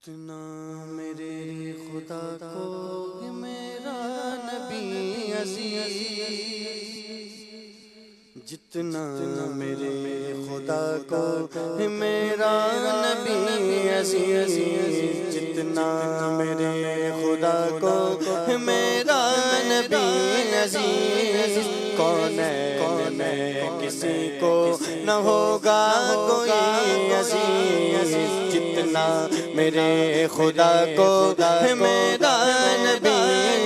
جتنا میرے خدا کو میرا نبی عزیز، جتنا میرے خدا کو میرا نبی عزیز، جتنا میرے خدا کو میرا نبی عزیز، کونین میں کسی کو نہ ہوگا کوئی عزیز، جتنا میرے خدا کو میرا نبی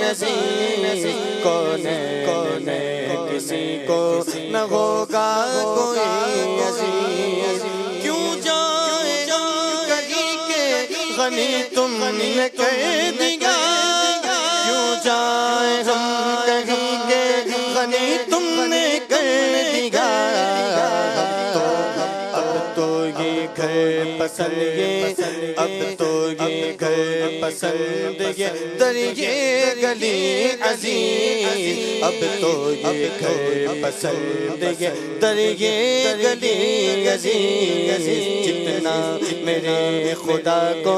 عزیز، کونین کسی کو نہ ہوگا کوئی عزیز، کیوں جائے ہم کہیں کہ غنی تم نے کہہ دیا، کیوں جائے ہم کہیں کہ غنی تم نے کہہ دیا، اب تو یہ گھر پسند، اب تو یہ گھر پسند، یہ در یہ گلی عزیز، اب تو یہ گھر پسند، یہ در یہ گلی عزیز، جتنا میرے خدا کو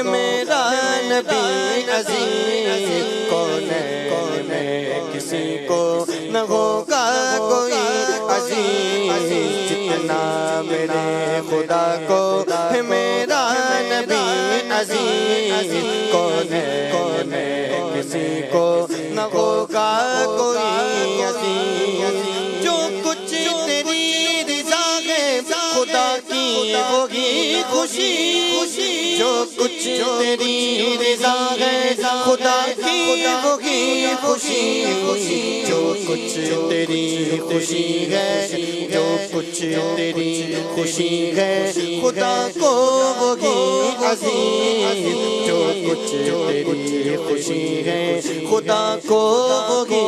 میرا نبی عزیز، کونین میں کسی کو نہ ہوگا کوئی عزیز، جتنا میرے خدا کو میرا نبی عزیز، کونین میں کسی کو نہ ہوگا کوئی عزیز، جو کچھ تیری رضا ہے خدا کی وہی خوشی، جو کچھ تیری رضا ہے خدا کی وہی خوشی، جو کچھ تیری خوشی ہے، جو کچھ تیری خوشی ہے خدا کو وہی عزیز، جو کچھ تیری خوشی ہے خدا کو وہی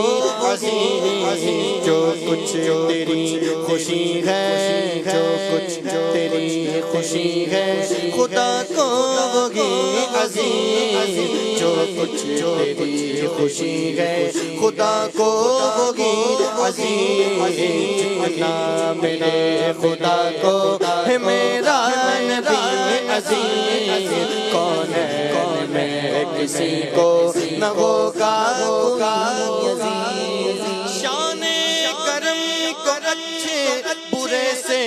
عزیز، جو کچھ تیری خوشی ہے، جو کچھ تیری خوشی ہے خدا کو وہی عزیز، جو کچھ تیری خوشی ہے خدا کو وہی عزیز، جتنا میرے خدا کو میرا نبی عزیز، کونین میں کسی کو نہ ہوگا کوئی عزیز، شان کرم کو اچھے برے سے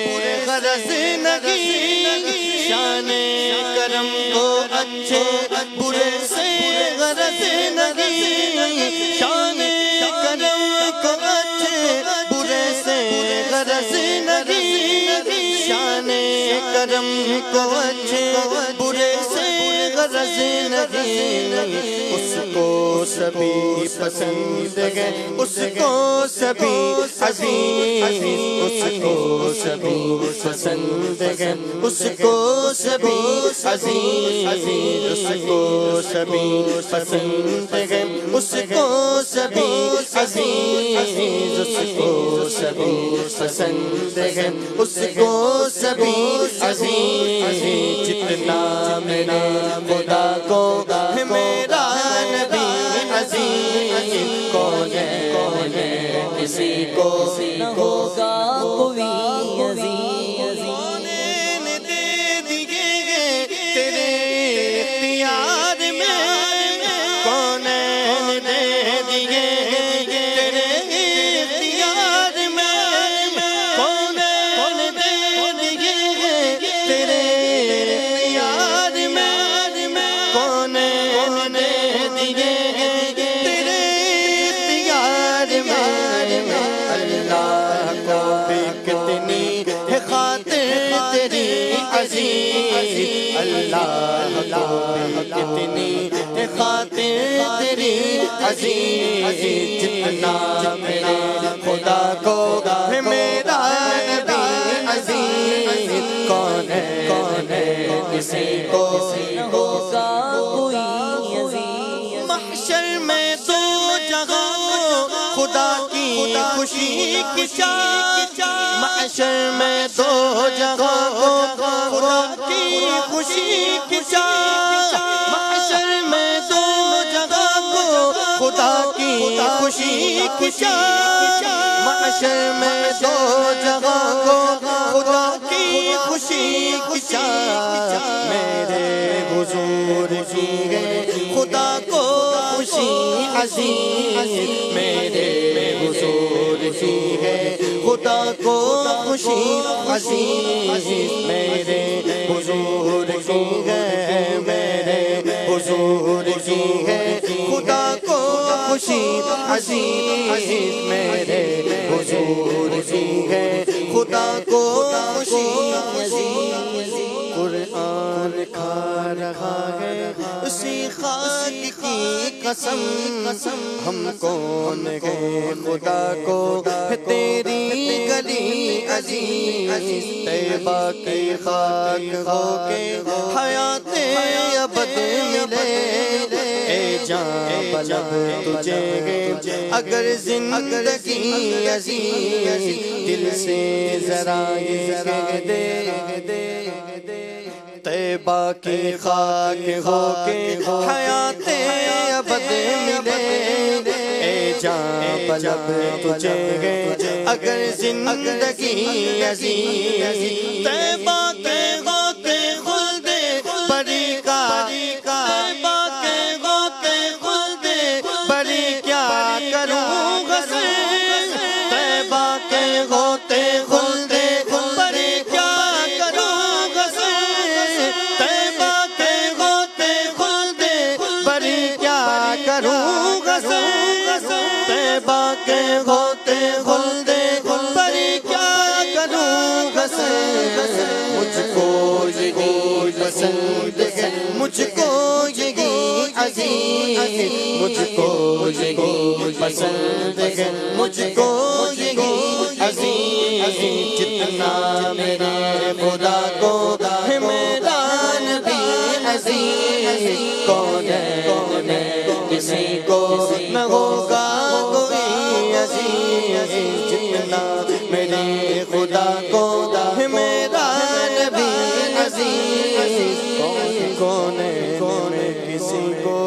غرض نہیں، شان کرم کو اچھے برے سے غرض نہیں، شان کرم کو اچھے برے سے غرض نہیں، شان کرم کو اچھے برے سے غرض نہیں، اس کو سبھی پسند ہے، اس کو سبھی عزیز، اس کو سبھی پسند ہے، اس کو سبھی عزیز، اس کو سبھی پسند ہے، اس کو سبھی عزیز، اس کو سبھی پسند ہے، اس کو سبھی عزیز، جتنا میرے خدا کو میرا نبی عزیز، کونین کسی کو نہ ہوگا کوئی عزیز، کونین دے دیے تیرے اختیار میں، کونین دے دیے تیرے اختیار میں، کونین دے دیے تیرے اختیار میں، کونین دے دیے تیرے اختیار میں، اللہ کو بھی کتنی ہے خاطر تیری عزیز، اللہ کو بھی کتنی ہے خاطر تیری عزیز، جتنا میرے خدا کو میرا نبی عزیز، کونین کسی کو نہ ہوگا کوئی عزیز، محشر میں دو جگہ خدا کی خوشی کی چاہ، محشر میں دو جگہ خدا کی خوشی کی چاہ، محشر میں دو جگہ خدا کی خوشی کی چاہ، محشر میں دو جگہ خدا کی خوشی کی چاہ، میرے حضور عزیز میرے حضور کی ہے خدا کو خوشی عزیز میرے حضور کی ہے میرے حضور کی ہے خدا کو خوشی عزیز میرے حضور کی ہے خدا کو خوشی عزیز قرآن کھا رہا ہے اسی خاک کی قسم ہم کون ہیں خدا کو تیری گلی عزیز طیبہ کی خاک ہو کے حیات ابد ملے اے جان بلب تجھے اگر زندگی عزیز دل سے ذرا یہ دے طیبہ کی خاک ہو کے حیات ابد ملے اے جان بلب تجھے اگر زندگی عزیز طیبہ کے غوطے خلد بری کا طیبہ کے غوطے خلد بری کیا کروں غسل طیبہ کے غوطے خلد بری کیا کروں غسل طیبہ کے غوطے خلد بری کیا کروں غسل طیبہ کے غوطے خلد بری کیا کروں غسل مجھ کو یہی پسند ہے مجھ کو یہی عزیز مجھ کو یہی پسند ہے مجھ کو یہی عزیز جتنا میرے خدا کو ہے میرا نبی عزیز کون ہے کسی کو نہ ہوگا کوئی عزیز جتنا میرے خدا کو ہے میرا نبی عزیز کون ہے کسی کو